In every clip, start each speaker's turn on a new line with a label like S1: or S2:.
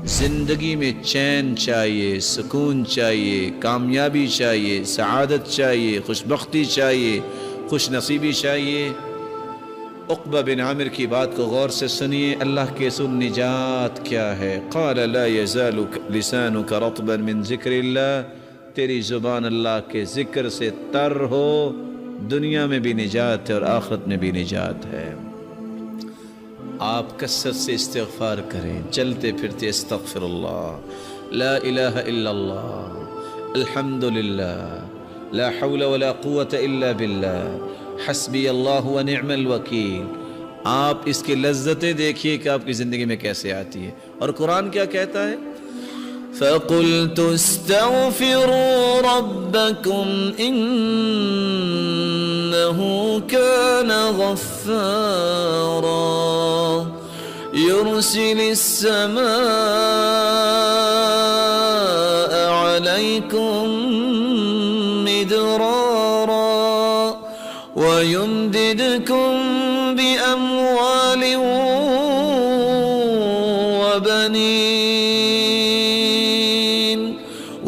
S1: زندگی میں چین چاہیے، سکون چاہیے، کامیابی چاہیے، سعادت چاہیے، خوش بختی چاہیے، خوش نصیبی چاہیے۔ عقبہ بن عامر کی بات کو غور سے سنیے، اللہ کے رسول نجات کیا ہے؟ قال لا يزال لسانك رطبا من ذکر اللہ، تیری زبان اللہ کے ذکر سے تر ہو، دنیا میں بھی نجات ہے اور آخرت میں بھی نجات ہے۔ آپ کثرت سے استغفار کریں، چلتے پھرتے استغفر اللہ، لا الہ الا اللہ، الحمدللہ، لا حول ولا قوة الا باللہ، حسبی اللہ ونعم الوکیل۔ آپ اس کی لذتیں دیکھیے کہ آپ کی زندگی میں کیسے آتی ہے۔ اور قرآن کیا کہتا ہے؟ فَقُلْتُ اسْتَغْفِرُوا رَبَّكُمْ إِنَّهُ كَانَ غَفَّارًا يُرْسِلِ السَّمَاءَ عَلَيْكُمْ مِدْرَارًا وَيُمْدِدْكُمْ بِأَمْوَالٍ وَبَنِينَ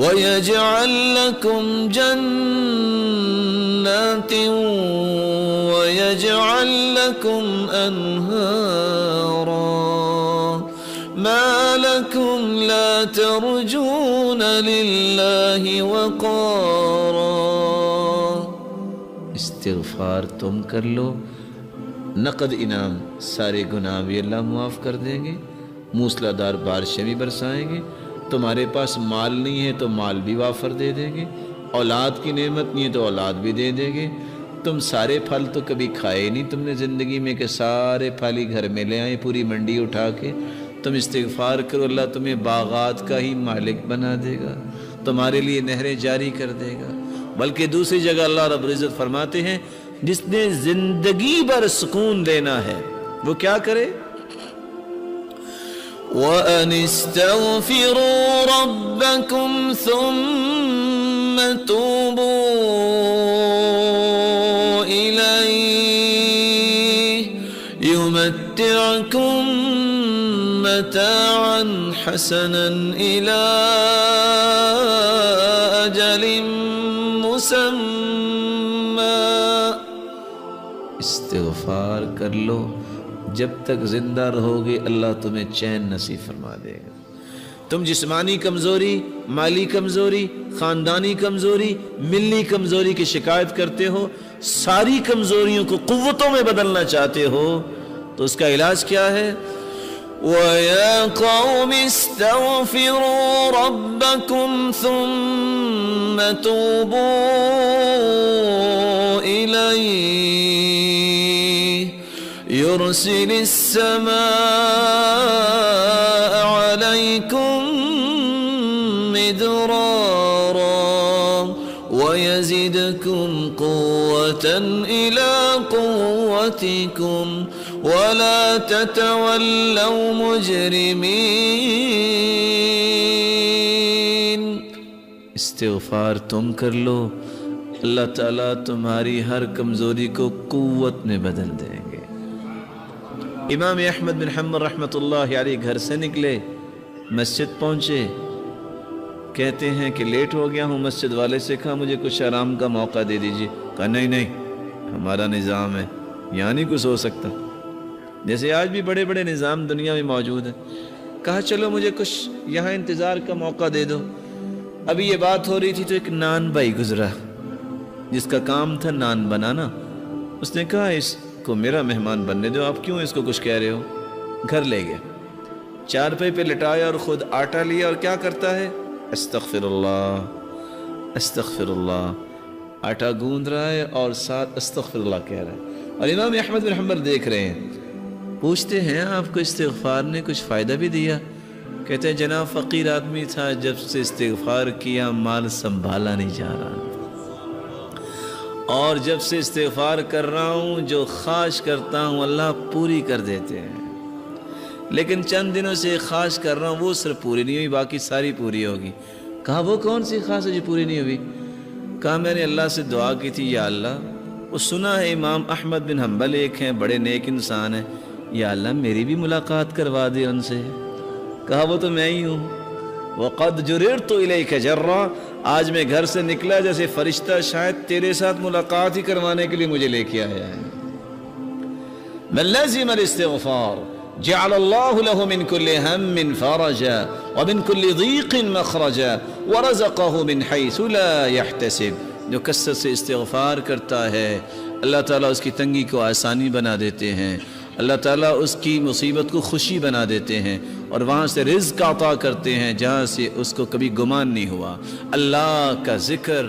S1: وَيَجْعَلْ لَكُمْ جَنَّاتٍ وَيَجْعَلْ لَكُمْ أَنْهَارًا مَا لَكُمْ لَا تَرْجُونَ لِلَّهِ وَقَارًا۔ استغفار تم کر لو، نقد انعام، سارے گناہ بھی اللہ معاف کر دیں گے، موسلا دار بارشیں بھی برسائیں گے، تمہارے پاس مال نہیں ہے تو مال بھی وافر دے دیں گے، اولاد کی نعمت نہیں ہے تو اولاد بھی دے دیں گے۔ تم سارے پھل تو کبھی کھائے نہیں تم نے زندگی میں کہ سارے پھل ہی گھر میں لے آئیں پوری منڈی اٹھا کے۔ تم استغفار کرو، اللہ تمہیں باغات کا ہی مالک بنا دے گا، تمہارے لیے نہریں جاری کر دے گا۔ بلکہ دوسری جگہ اللہ رب العزت فرماتے ہیں جس نے زندگی بھر سکون لینا ہے وہ کیا کرے؟ وَأَنِ اسْتَغْفِرُوا رَبَّكُمْ ثُمَّ تُوبُوا إِلَيْهِ يُمَتِّعْكُمْ مَتَاعًا حَسَنًا إِلَىٰ أَجَلٍ مسمى۔ استغفار کر لو، جب تک زندہ رہو گے اللہ تمہیں چین نصیب فرما دے گا۔ تم جسمانی کمزوری، مالی کمزوری، خاندانی کمزوری، ملی کمزوری کی شکایت کرتے ہو، ساری کمزوریوں کو قوتوں میں بدلنا چاہتے ہو تو اس کا علاج کیا ہے؟ وَيَا قَوْمِ اسْتَغْفِرُوا رَبَّكُمْ ثُمَّ تُوبُوا إِلَيْهِ يُرْسِلِ السَّمَاءَ عَلَيْكُمْ مِدْرَارًا وَيَزِدْكُمْ قُوَّةً إِلَىٰ قُوَّتِكُمْ وَلَا تَتَوَلَّوْا مُجْرِمِينَ۔ استغفار تم کر لو، اللہ تعالیٰ تمہاری ہر کمزوری کو قوت میں بدل دیں گے۔ امام احمد بن حنبل رحمۃ اللہ علیہ گھر سے نکلے، مسجد پہنچے، کہتے ہیں کہ لیٹ ہو گیا ہوں، مسجد والے سے کہا مجھے کچھ آرام کا موقع دے دیجیے۔ کہا نہیں ہمارا نظام ہے، یہاں نہیں کچھ ہو سکتا، جیسے آج بھی بڑے بڑے نظام دنیا میں موجود ہیں۔ کہا چلو مجھے کچھ یہاں انتظار کا موقع دے دو۔ ابھی یہ بات ہو رہی تھی تو ایک نان بھائی گزرا جس کا کام تھا نان بنانا۔ اس نے کہا اس کو میرا مہمان بننے دو، آپ کیوں اس کو کچھ کہہ رہے ہو؟ گھر لے گیا، چارپائی پہ لٹایا اور خود آٹا لیا اور کیا کرتا ہے؟ استغفر اللہ استغفر اللہ، آٹا گوندھ رہا ہے اور ساتھ استغفر اللہ کہہ رہا ہے۔ اور امام احمد بن حنبل دیکھ رہے ہیں، پوچھتے ہیں آپ کو استغفار نے کچھ فائدہ بھی دیا؟ کہتے ہیں جناب فقیر آدمی تھا، جب سے استغفار کیا مال سنبھالا نہیں جا رہا، اور جب سے استغفار کر رہا ہوں جو خواہش کرتا ہوں اللہ پوری کر دیتے ہیں، لیکن چند دنوں سے خواہش کر رہا ہوں وہ صرف پوری نہیں ہوئی، باقی ساری پوری ہوگی۔ کہا وہ کون سی خواہش ہے جو پوری نہیں ہوئی؟ کہا میں نے اللہ سے دعا کی تھی، یا اللہ وہ سنا ہے امام احمد بن حنبل ایک ہیں بڑے نیک انسان ہیں، یا اللہ میری بھی ملاقات کروا دے ان سے۔ کہا وہ تو میں ہی ہوں. وَقَدْ جُرِرْتُ إِلَيْكَ جَرًّا، آج میں گھر سے نکلا جیسے فرشتہ شاید تیرے ساتھ ملاقات ہی کروانے کے لیے مجھے لے کے آیا ہے. مَنْ لَزِمَ الْإِسْتِغْفَارَ جَعَلَ اللَّهُ لَهُ مِنْ كُلِّ هَمٍّ فَرَجًا وَمِنْ كُلِّ ضِيقٍ مَخْرَجًا وَرَزَقَهُ مِنْ حَيْثُ لَا يَحْتَسِبُ. جو کثرت سے استغفار کرتا ہے اللہ تعالیٰ اس کی تنگی کو آسانی بنا دیتے ہیں، اللہ تعالیٰ اس کی مصیبت کو خوشی بنا دیتے ہیں، اور وہاں سے رزق عطا کرتے ہیں جہاں سے اس کو کبھی گمان نہیں ہوا. اللہ کا ذکر